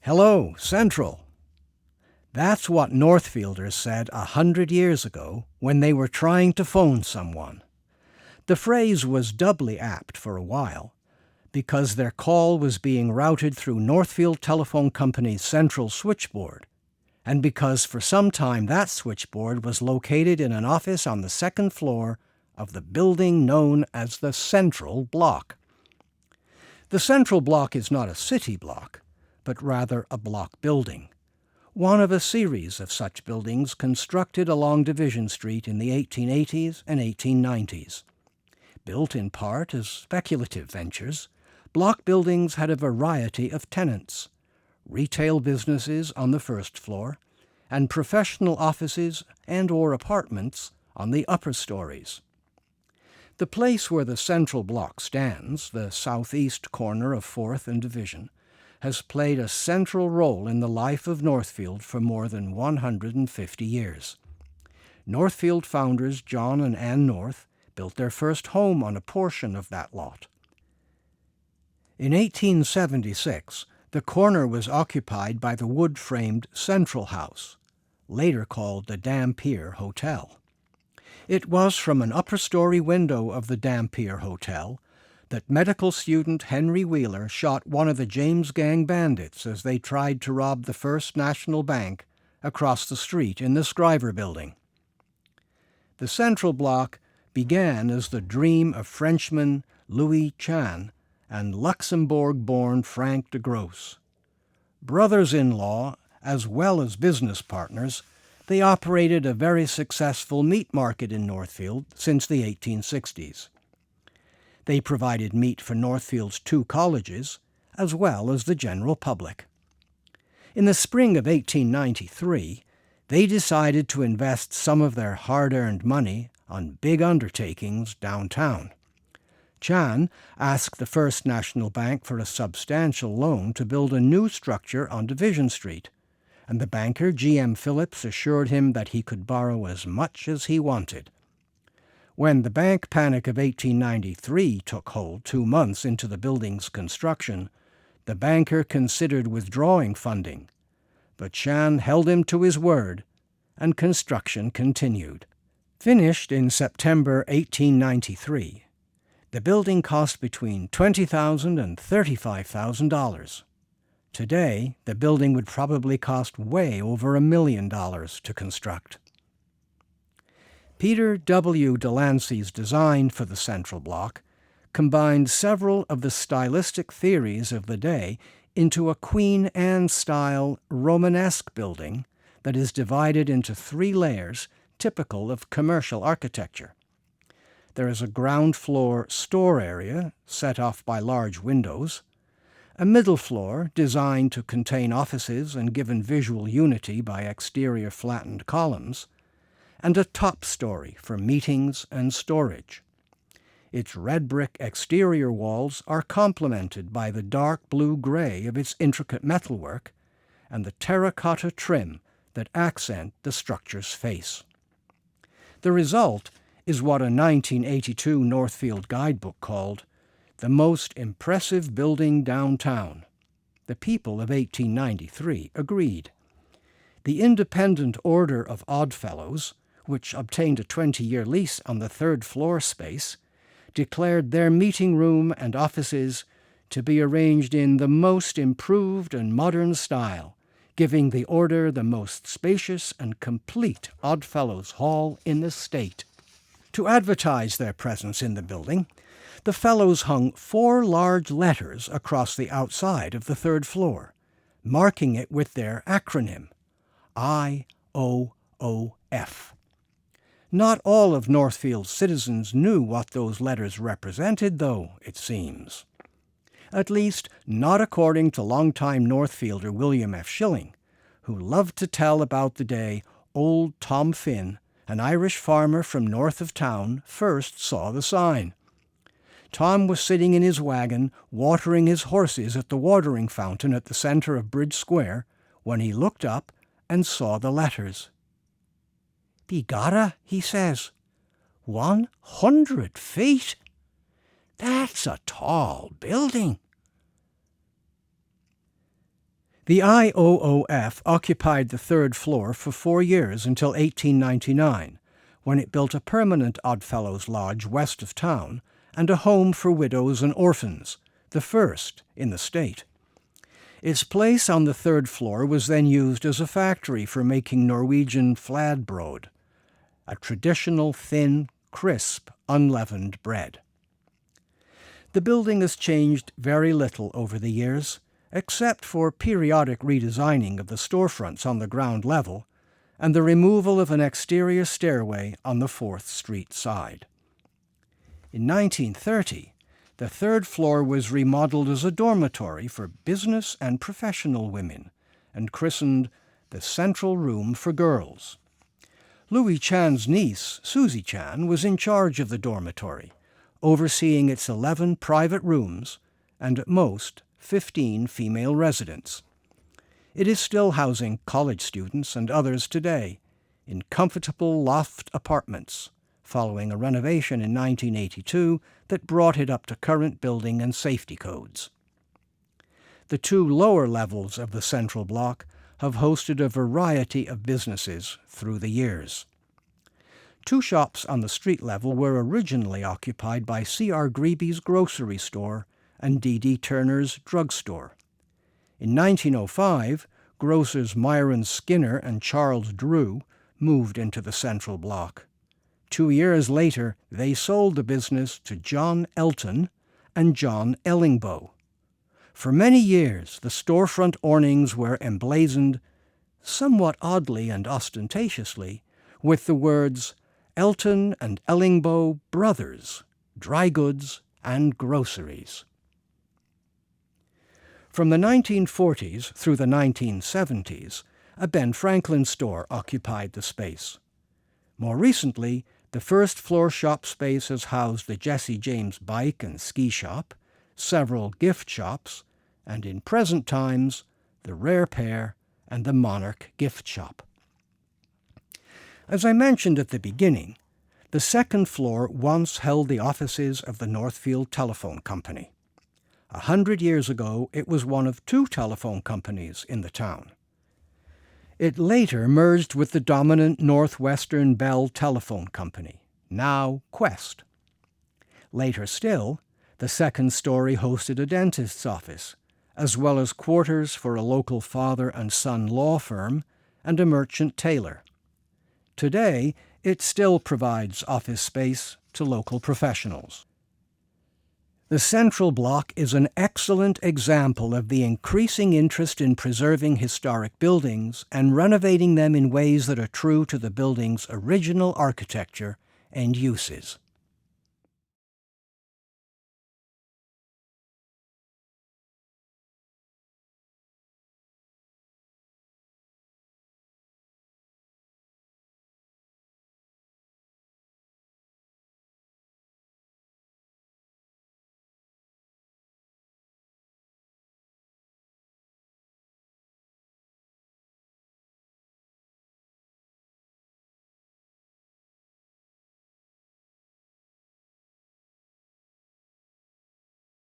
Hello, Central. That's what Northfielders said 100 years ago when they were trying to phone someone. The phrase was doubly apt for a while, because their call was being routed through Northfield Telephone Company's central switchboard, and because for some time that switchboard was located in an office on the second floor of the building known as the Central Block. The Central Block is not a city block, but rather a block building, one of a series of such buildings constructed along Division Street in the 1880s and 1890s. Built in part as speculative ventures, block buildings had a variety of tenants: retail businesses on the first floor, and professional offices and/or apartments on the upper stories. The place where the Central Block stands, the southeast corner of 4th and Division, has played a central role in the life of Northfield for more than 150 years. Northfield founders John and Ann North built their first home on a portion of that lot. In 1876, the corner was occupied by the wood-framed Central House, later called the Dampier Hotel. It was from an upper-story window of the Dampier Hotel that medical student Henry Wheeler shot one of the James Gang bandits as they tried to rob the First National Bank across the street in the Scriver Building. The Central Block began as the dream of Frenchman Louis Tschann and Luxembourg-born Frank DeGross. Brothers-in-law, as well as business partners, they operated a very successful meat market in Northfield since the 1860s. They provided meat for Northfield's 2 colleges, as well as the general public. In the spring of 1893, they decided to invest some of their hard-earned money on big undertakings downtown. Tschann asked the First National Bank for a substantial loan to build a new structure on Division Street, and the banker, G.M. Phillips, assured him that he could borrow as much as he wanted. When the bank panic of 1893 took hold 2 months into the building's construction, the banker considered withdrawing funding, but Tschann held him to his word, and construction continued. Finished in September 1893, the building cost between $20,000 and $35,000. Today, the building would probably cost way over $1 million to construct. Peter W. Delancey's design for the Central Block combined several of the stylistic theories of the day into a Queen Anne-style Romanesque building that is divided into 3 layers typical of commercial architecture. There is a ground-floor store area set off by large windows, a middle floor designed to contain offices and given visual unity by exterior flattened columns, and a top story for meetings and storage. Its red brick exterior walls are complemented by the dark blue-gray of its intricate metalwork and the terracotta trim that accent the structure's face. The result is what a 1982 Northfield guidebook called the most impressive building downtown. The people of 1893 agreed. The Independent Order of Oddfellows, which obtained a 20-year lease on the 3rd floor space, declared their meeting room and offices to be arranged in the most improved and modern style, giving the order the most spacious and complete Oddfellows Hall in the state. To advertise their presence in the building, the Fellows hung 4 large letters across the outside of the 3rd floor, marking it with their acronym, IOOF. Not all of Northfield's citizens knew what those letters represented, though, it seems. At least, not according to longtime Northfielder William F. Schilling, who loved to tell about the day old Tom Finn, an Irish farmer from north of town, first saw the sign. Tom was sitting in his wagon, watering his horses at the watering fountain at the center of Bridge Square, when he looked up and saw the letters. "Begorra," he says, 100 feet? That's a tall building. The IOOF occupied the third floor for 4 years until 1899, when it built a permanent Oddfellows Lodge west of town and a home for widows and orphans, the first in the state. Its place on the third floor was then used as a factory for making Norwegian fladbrød, a traditional thin, crisp, unleavened bread. The building has changed very little over the years, except for periodic redesigning of the storefronts on the ground level and the removal of an exterior stairway on the 4th Street side. In 1930, the third floor was remodeled as a dormitory for business and professional women and christened the Central Room for Girls. Louis Tschann's niece, Susie Tschann, was in charge of the dormitory, overseeing its 11 private rooms and at most 15 female residents. It is still housing college students and others today in comfortable loft apartments, following a renovation in 1982 that brought it up to current building and safety codes. The 2 lower levels of the central block have hosted a variety of businesses through the years. 2 shops on the street level were originally occupied by C.R. Greeby's grocery store and D.D. Turner's drugstore. In 1905, grocers Myron Skinner and Charles Drew moved into the central block. 2 years later, they sold the business to John Elton and John Ellingboe. For many years, the storefront awnings were emblazoned, somewhat oddly and ostentatiously, with the words Elton and Ellingboe Brothers, Dry Goods and Groceries. From the 1940s through the 1970s, a Ben Franklin store occupied the space. More recently, the first-floor shop space has housed the Jesse James Bike and Ski Shop, several gift shops, and in present times, the Rare Pair and the Monarch Gift Shop. As I mentioned at the beginning, the second floor once held the offices of the Northfield Telephone Company. 100 years ago, it was one of 2 telephone companies in the town. It later merged with the dominant Northwestern Bell Telephone Company, now Quest. Later still, the second story hosted a dentist's office, as well as quarters for a local father and son law firm and a merchant tailor. Today, it still provides office space to local professionals. The central block is an excellent example of the increasing interest in preserving historic buildings and renovating them in ways that are true to the building's original architecture and uses.